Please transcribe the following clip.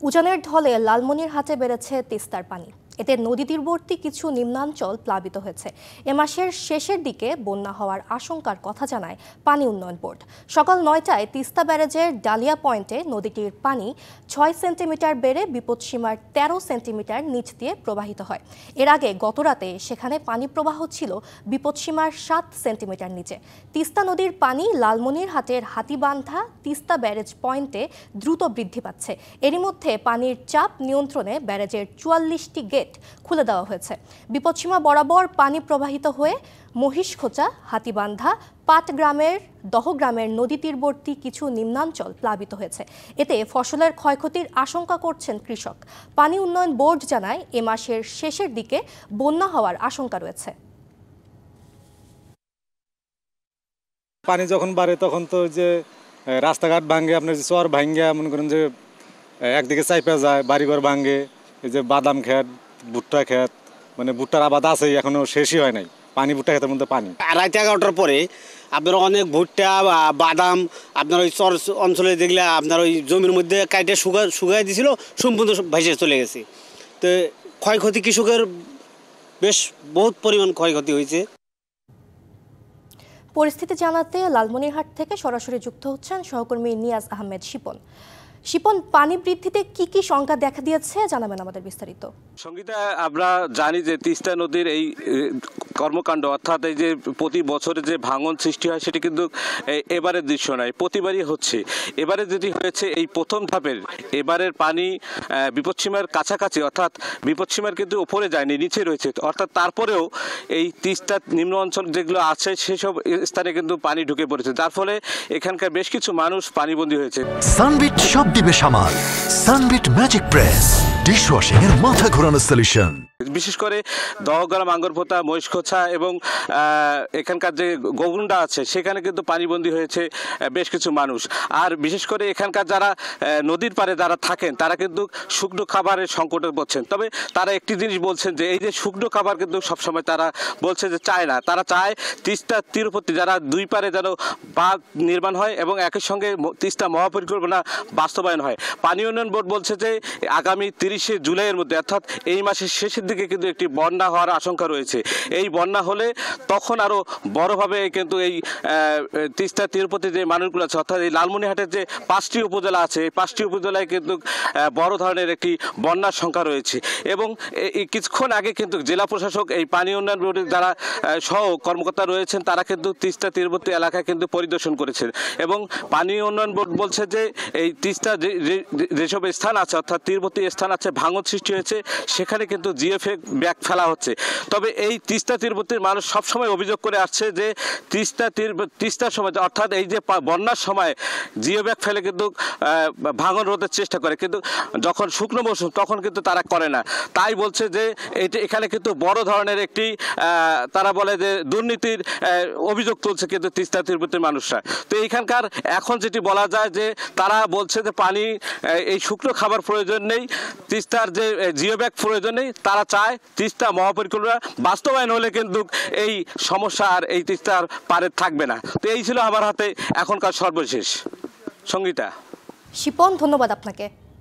উজানের ঢলে লালমনিরহাটে বেড়েছে তিস্তার পানি। এতে নদী তীরবর্তী কিছু নিম্নাঞ্চল প্লাবিত হয়েছে। এ মাসের শেষের দিকে বন্যা হওয়ার আশঙ্কার কথা জানায় পানি উন্নয়ন বোর্ড। সকাল ৯টায় তিস্তা ব্যারেজের ডালিয়া পয়েন্টে নদীটির পানি ৬ সেন্টিমিটার বেড়ে বিপদসীমার ১৩ সেন্টিমিটার নিচ দিয়ে প্রবাহিত হয়। এর আগে গতরাতে সেখানে পানি প্রবাহ ছিল বিপদসীমার ৭ সেন্টিমিটার নিচে। তিস্তা নদীর পানি লালমনিরহাটের হাতিবান্ধা তিস্তা ব্যারেজ পয়েন্টে দ্রুত বৃদ্ধি পাচ্ছে। এরই মধ্যে পানির চাপ নিয়ন্ত্রণে ব্যারেজের ৪৪টি গেট খুলে দেওয়া হয়েছে। বিপদসীমা বরাবর পানি প্রবাহিত হয়ে মহিষখোঁচা, হাতিবান্ধা, পাটগ্রামের দহগ্রামের নদী তীরবর্তী কিছু নিম্নাঞ্চল প্লাবিত হয়েছে। এতে ফসলের ক্ষয়ক্ষতির আশঙ্কা করছেন কৃষক। পানি উন্নয়ন বোর্ড জানায় এ মাসের শেষের দিকে বন্যা হওয়ার আশঙ্কা রয়েছে। পানি যখন বাড়ে তখন তো যে রাস্তাঘাট ভাঙ্গে, আপনার যে চর ভাঙ্গে, মনে করেন যে একদিকে চাইপা যায়, বাড়িঘর ভাঙ্গে। এই যে বাদাম ক্ষেত, ভুট্টা ক্ষেত, মানে ভুট্টার আবাদ আছেই, এখনো শেষই হয় নাই। পানি ভুট্টা ক্ষেতের মধ্যে পানি। রাত 11টার পরে আপনার অনেক ভুট্টা বাদাম আপনার ওই চর অঞ্চলে দেখলে আপনার ওই জমির মধ্যে কাইটে শুকাই দিয়েছিল, সম্পূর্ণ ভাইসে চলে গেছে। তো ক্ষয়ক্ষতি কৃষকের বেশ বহুত পরিমাণ ক্ষয়ক্ষতি হয়েছে। পরিস্থিতি জানাতে লালমনিরহাট থেকে সরাসরি যুক্ত হচ্ছেন সহকর্মী নিয়াজ আহমেদ শিপন। শিপন, পানি বৃদ্ধিতে কি কি শঙ্কা দেখা দিয়েছে জানাবেন আমাদের বিস্তারিত। সঙ্গীতা, আমরা জানি যে তিস্তা নদীর এই কর্মকাণ্ড, অর্থাৎ এই যে প্রতি বছরে যে ভাঙন সৃষ্টি হয় সেটি কিন্তু এবারের দৃশ্য নয়, প্রতিবারই হচ্ছে। এবারে যেটি হয়েছে এই প্রথম ধাপের, এবারের পানি বিপদসীমার কাছাকাছি, অর্থাৎ বিপদসীমার কিন্তু উপরে যায়নি, নিচে রয়েছে। অর্থাৎ তারপরেও এই তিস্তার নিম্ন অঞ্চল যেগুলো আছে সেসব স্থানে কিন্তু পানি ঢুকে পড়েছে, যার ফলে এখানকার বেশ কিছু মানুষ পানিবন্দী হয়েছে। সানবিট সব দিবে সামাল। সানবিট ম্যাজিক প্রেস ডিশওয়াশিং এর মাথা ঘোরানো সলিউশন। বিশেষ করে দহগ্রাম, আঙ্গরপোতা, মহিষখোঁচা এবং এখানকার যে গোগুন্ডা আছে সেখানে কিন্তু পানিবন্দী হয়েছে বেশ কিছু মানুষ। আর বিশেষ করে এখানকার যারা নদীর পাড়ে যারা থাকেন তারা কিন্তু শুকনো খাবারের সংকটে পড়ছেন। তবে তারা একটি জিনিস বলছেন যে এই যে শুকনো খাবার কিন্তু সবসময় তারা বলছে যে চায় না, তারা চায় তিস্তার তীরবর্তী যারা দুই পারে যেন বাঁধ নির্মাণ হয় এবং একই সঙ্গে তিস্তা মহাপরিকল্পনা বাস্তবায়ন হয়। পানি উন্নয়ন বোর্ড বলছে যে আগামী 30শে জুলাইয়ের মধ্যে, অর্থাৎ এই মাসের শেষের দিকে কিন্তু একটি বন্যা হওয়ার আশঙ্কা রয়েছে। এই বন্যা হলে তখন আরো বড়ভাবে কিন্তু এই তিস্তা তীরবর্তী যে মানুষগুলো আছে, অর্থাৎ এই লালমনিরহাটের যে 5টি উপজেলা আছে, এই 5টি উপজেলায় কিন্তু বড় ধরনের একটি বন্যার সংখ্যা রয়েছে। এবং কিছুক্ষণ আগে কিন্তু জেলা প্রশাসক এই পানি উন্নয়ন বোর্ডের যারা সহ কর্মকর্তা রয়েছেন তারা কিন্তু তিস্তা তীরবর্তী এলাকায় কিন্তু পরিদর্শন করেছেন। এবং পানি উন্নয়ন বোর্ড বলছে যে এই তিস্তা যেসব স্থান আছে, অর্থাৎ তীরবর্তী স্থান আছে, ভাঙন সৃষ্টি হয়েছে, সেখানে কিন্তু জিওফ্যাগ ব্যাগ ফেলা হচ্ছে। তবে এই তিস্তা তীরবর্তীর মানুষ সবসময় অভিযোগ করে আসছে যে তিস্তার সময়, অর্থাৎ এই যে বন্যার সময় জিও ব্যাগ ফেলে কিন্তু ভাঙন রোধের চেষ্টা করে, কিন্তু যখন শুকনো মৌসুম তখন কিন্তু তারা করে না। তাই বলছে যে এখানে কিন্তু বড় ধরনের একটি তারা বলে যে দুর্নীতির অভিযোগ তুলছে কিন্তু তিস্তা তীরবর্তীর মানুষরা। তো এইখানকার এখন যেটি বলা যায় যে তারা বলছে যে পানি এই শুকনো খাবার প্রয়োজন নেই, তিস্তার যে জিও ব্যাগ প্রয়োজন নেই, তারা চায় তিস্তা মহাপরিকল্পনা বাস্তবায়ন হলে কিন্তু এই সমস্যা আর এই তিস্তার পারে থাকবে না। তো এই ছিল আমার হাতে এখনকার সর্বশেষ। সঙ্গীতা। শিপন, ধন্যবাদ আপনাকে।